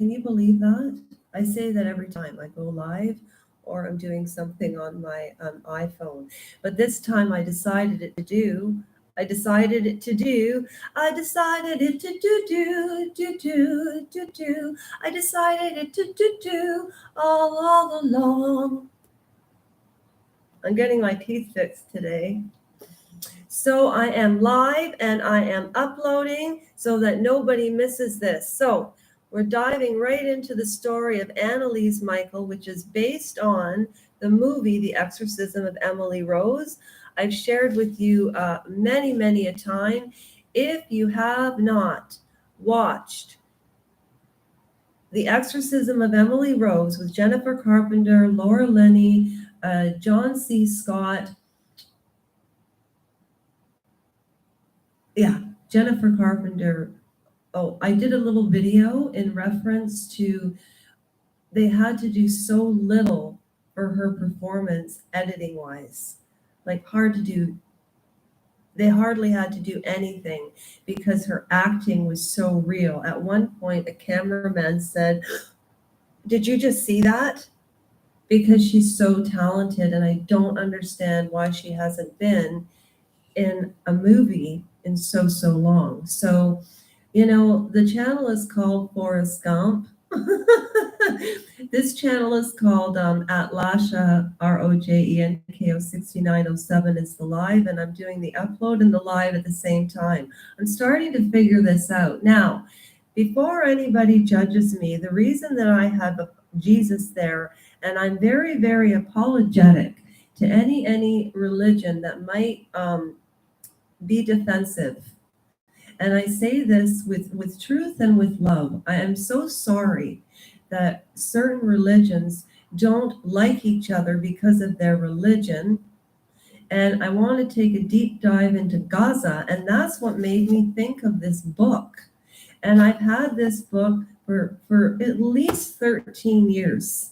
Can you believe that? I say that every time I go live or I'm doing something on my iPhone. But this time I decided it to do. I decided it to do. I decided it to do. I decided it to do all along. I'm getting my teeth fixed today. So I am live and I am uploading so that nobody misses this. So we're diving right into the story of Annalise Micheal, which is based on the movie The Exorcism of Emily Rose. I've shared with you many a time. If you have not watched The Exorcism of Emily Rose with Jennifer Carpenter, Laura Linney, John C. Scott, Jennifer Carpenter. Oh, I did a little video in reference to they had to do so little for her performance editing wise. Like hard to do. They hardly had to do anything because her acting was so real. At one point, a cameraman said, "Did you just see that?" Because she's so talented, and I don't understand why she hasn't been in a movie in so long. So, the channel is called Forrest Gump. This channel is called at Lasha, ROJENKO 6907 is the live, and I'm doing the upload and the live at the same time. I'm starting to figure this out. Now, before anybody judges me, the reason that I have Jesus there, and I'm very apologetic to any religion that might be defensive. And I say this with truth and with love. I am so sorry that certain religions don't like each other because of their religion. And I want to take a deep dive into Gaza, and that's what made me think of this book. And I've had this book for at least 13 years.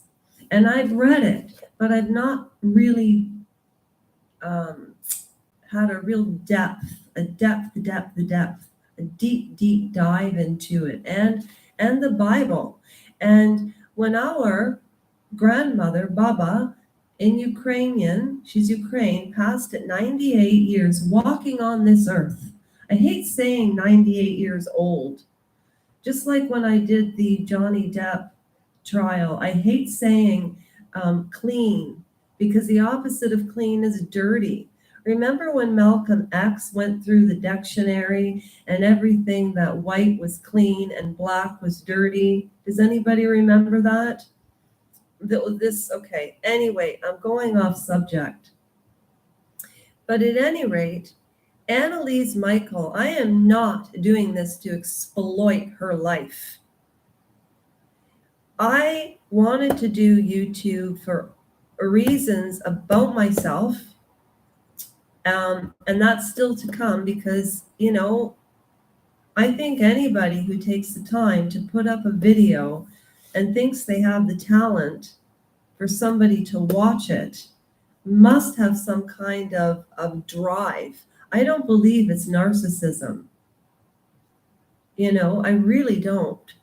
And I've read it, but I've not really had a real depth, a deep dive into it, and the Bible. And when our grandmother, Baba, in Ukrainian, she's Ukraine, passed at 98 years walking on this earth. I hate saying 98 years old. Just like when I did the Johnny Depp trial, I hate saying clean, because the opposite of clean is dirty. Remember when Malcolm X went through the dictionary and everything that white was clean and black was dirty? Does anybody remember that? Okay, anyway, I'm going off subject. But at any rate, Annalise Micheal, I am not doing this to exploit her life. I wanted to do YouTube for reasons about myself, and that's still to come, because, I think anybody who takes the time to put up a video and thinks they have the talent for somebody to watch it must have some kind of drive. I don't believe it's narcissism. I really don't.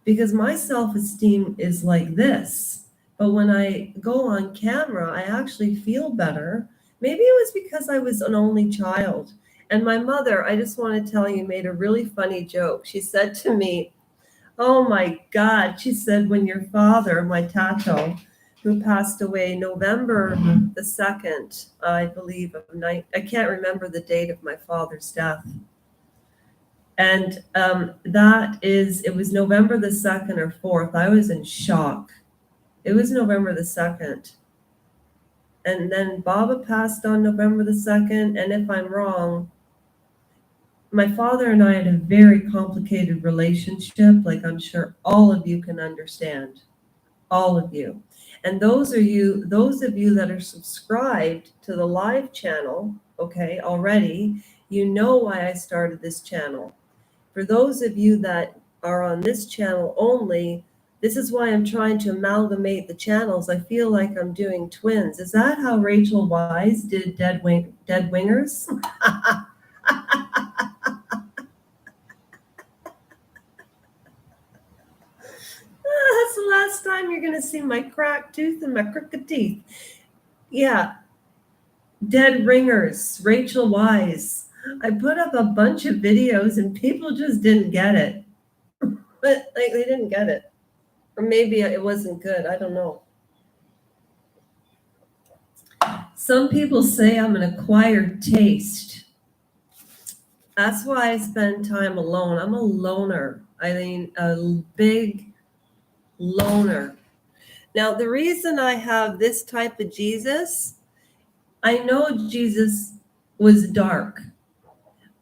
Because my self-esteem is like this. But when I go on camera, I actually feel better. Maybe it was because I was an only child. And my mother, I just want to tell you, made a really funny joke. She said to me, "Oh my God," she said, "when your father, my tato, who passed away November the 2nd, I believe, I can't remember the date of my father's death. And it was November the 2nd or 4th. I was in shock. It was November the 2nd. And then Baba passed on November the 2nd. And if I'm wrong, my father and I had a very complicated relationship, like I'm sure all of you can understand. All of you. And those of you that are subscribed to the live channel, okay, already, you know why I started this channel. For those of you that are on this channel only, this is why I'm trying to amalgamate the channels. I feel like I'm doing twins. Is that how Rachel Wise did Dead Wingers? last time you're going to see my cracked tooth and my crooked teeth? Yeah. Dead ringers, Rachel Wise. I put up a bunch of videos and people just didn't get it. But like they didn't get it. Or maybe it wasn't good. I don't know. Some people say I'm an acquired taste. That's why I spend time alone. I'm a loner. I mean, a big loner. Now, the reason I have this type of Jesus, I know Jesus was dark,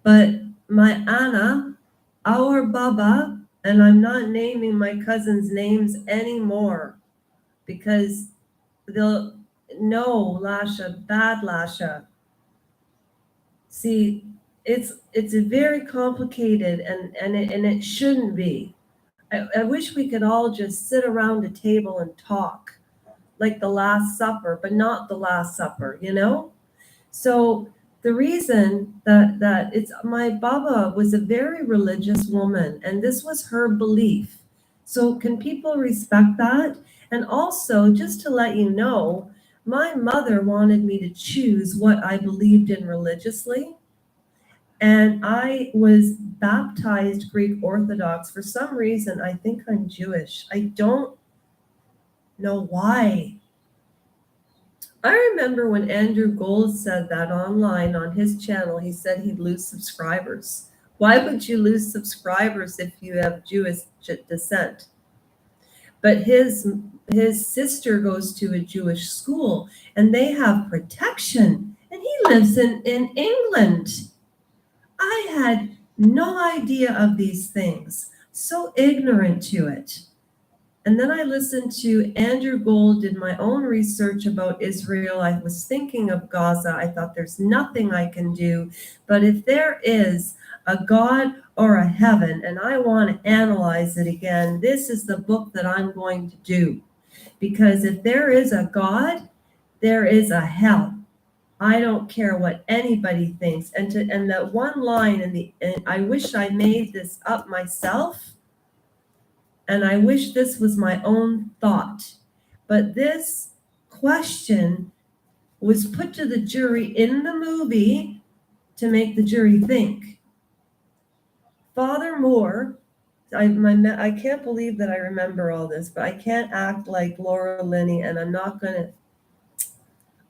but my Anna, our Baba, and I'm not naming my cousins' names anymore because they'll know Lasha, bad Lasha. See, it's a very complicated and it shouldn't be. I wish we could all just sit around a table and talk like the Last Supper, but not the Last Supper, you know? So the reason that it's my Baba was a very religious woman, and this was her belief. So can people respect that? And also, just to let you know, my mother wanted me to choose what I believed in religiously. And I was baptized Greek Orthodox. For some reason, I think I'm Jewish. I don't know why. I remember when Andrew Gold said that online on his channel, he said he'd lose subscribers. Why would you lose subscribers if you have Jewish descent? But his sister goes to a Jewish school and they have protection, and he lives in England. I had no idea of these things, so ignorant to it. And then I listened to Andrew Gold, did my own research about Israel. I was thinking of Gaza. I thought there's nothing I can do. But if there is a God or a heaven, and I want to analyze it again, this is the book that I'm going to do. Because if there is a God, there is a hell. I don't care what anybody thinks. And that one line and I wish I made this up myself. And I wish this was my own thought. But this question was put to the jury in the movie to make the jury think. Father Moore, I can't believe that I remember all this, but I can't act like Laura Linney, and I'm not going to.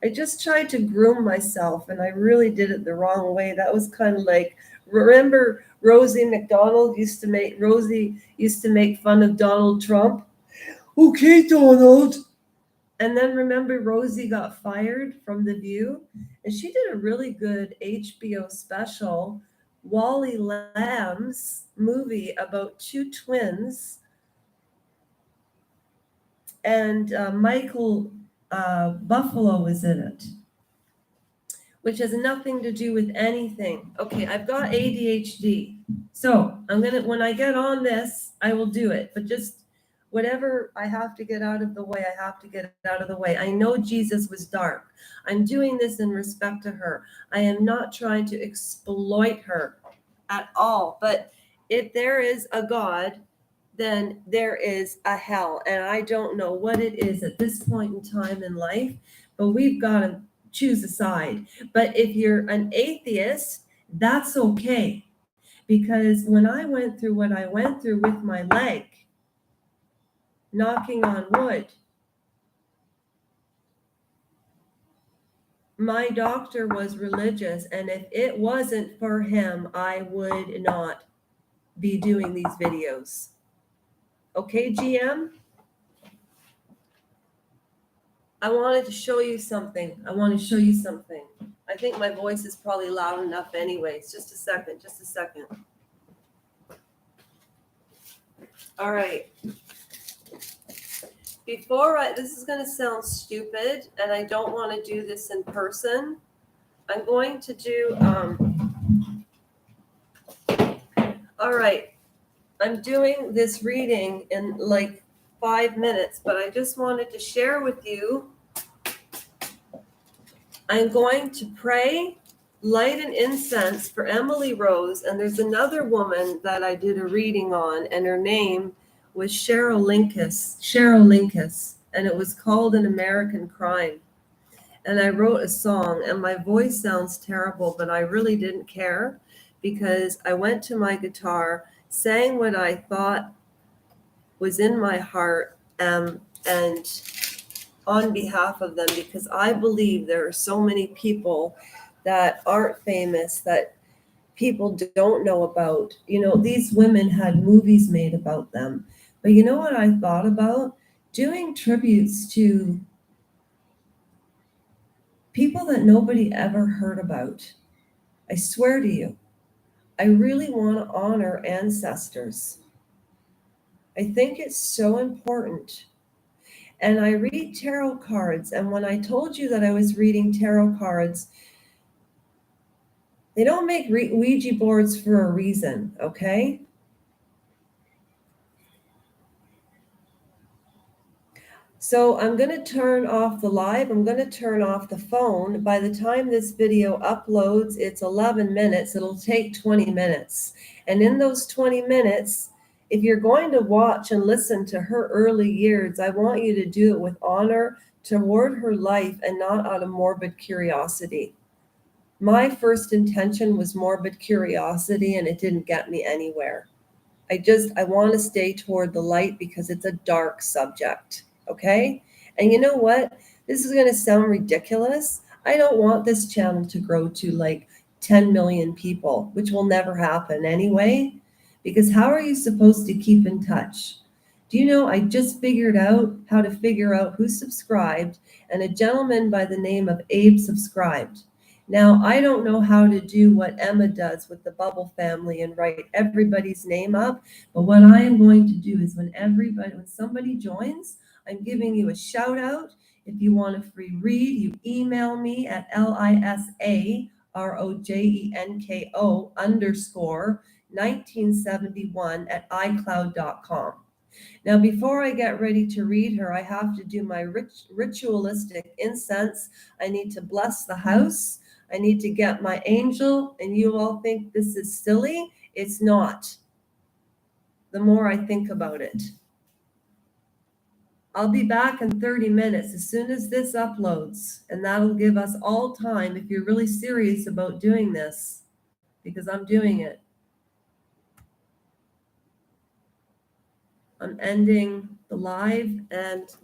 I just tried to groom myself, and I really did it the wrong way. That was kind of like, remember Rosie McDonald used to make fun of Donald Trump? Okay, Donald. And then remember Rosie got fired from The View? And she did a really good HBO special, Wally Lamb's movie about two twins. And Micheal Buffalo was in it, which has nothing to do with anything. Okay, I've got ADHD. So when I get on this, I will do it. But just whatever I have to get out of the way, I have to get it out of the way. I know Jesus was dark. I'm doing this in respect to her. I am not trying to exploit her at all. But if there is a God, then there is a hell. And I don't know what it is at this point in time in life, but we've got to choose a side. But if you're an atheist, that's okay. Because when I went through what I went through with my leg, knocking on wood, my doctor was religious. And if it wasn't for him, I would not be doing these videos. Okay, GM? I wanted to show you something. I think my voice is probably loud enough anyways. Just a second. All right. This is going to sound stupid, and I don't want to do this in person. I'm going to do, all right. I'm doing this reading in like 5 minutes, but I just wanted to share with you. I'm going to pray, light an incense for Emily Rose, and there's another woman that I did a reading on, and her name was Cheryl Linkus, and it was called An American Crime. And I wrote a song, and my voice sounds terrible, but I really didn't care because I went to my guitar, sang what I thought was in my heart, and on behalf of them, because I believe there are so many people that aren't famous that people don't know about. You know, these women had movies made about them. But you know what I thought about? Doing tributes to people that nobody ever heard about. I swear to you, I really want to honor ancestors. I think it's so important. And I read tarot cards. And when I told you that I was reading tarot cards, they don't make Ouija boards for a reason, okay? So I'm going to turn off the live. I'm going to turn off the phone. By the time this video uploads, it's 11 minutes. It'll take 20 minutes. And in those 20 minutes, if you're going to watch and listen to her early years, I want you to do it with honor toward her life and not out of morbid curiosity. My first intention was morbid curiosity, and it didn't get me anywhere. I want to stay toward the light because it's a dark subject. Okay. And you know what? This is going to sound ridiculous. I don't want this channel to grow to like 10 million people, which will never happen anyway, because how are you supposed to keep in touch? Do you know, I just figured out how to figure out who subscribed, and a gentleman by the name of Abe subscribed. Now, I don't know how to do what Emma does with the Bubble family and write everybody's name up, but what I am going to do is when somebody joins, I'm giving you a shout out. If you want a free read, you email me at lisarojenko_1971 at icloud.com. Now, before I get ready to read her, I have to do my ritualistic incense. I need to bless the house. I need to get my angel, and you all think this is silly. It's not. The more I think about it. I'll be back in 30 minutes as soon as this uploads, and that'll give us all time if you're really serious about doing this, because I'm doing it. I'm ending the live and